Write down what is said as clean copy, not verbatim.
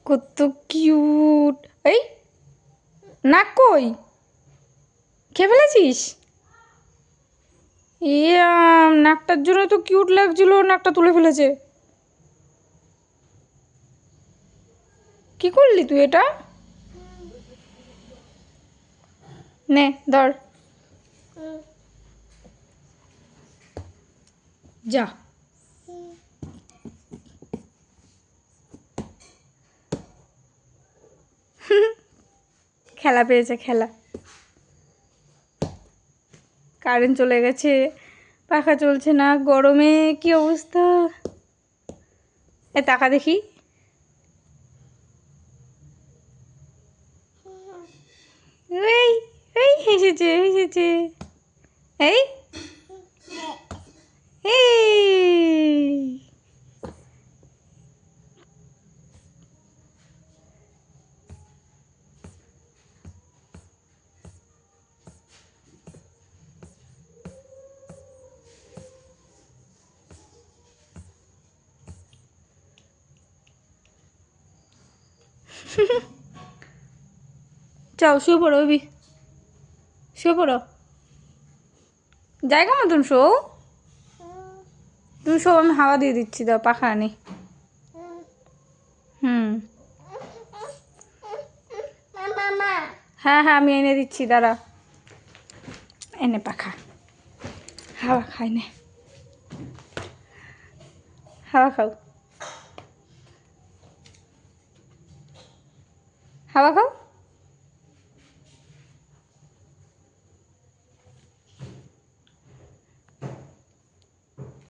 কত কিউট। এই নাক কই, খেয়ে ফেলেছিস? ইয়া, নাকটার জন্য তো কিউট লাগছিল, নাকটা তুলে ফেলেছে। কি করলি তুই এটা? নে ধর, যা। খেলা পেয়েছে, খেলা। কারেন্ট চলে গেছে, পাখা চলছে না, গরমে কি অবস্থা। এ টাকা দেখি। এই এই হেসেছে, হেসেছে। এই এই যাও শুয়ে পড়ো বেবি, শুয়ে পড়ো। জায়গা মতন শো, তুমি শো, আমি হাওয়া দিয়ে দিচ্ছি, দাও পাখা আনি। হুম, হ্যাঁ হ্যাঁ আমি এনে দিচ্ছি, দাঁড়া। এনে পাখা, হাওয়া খাই নে, হাওয়া খাও, হাওয়া খাও।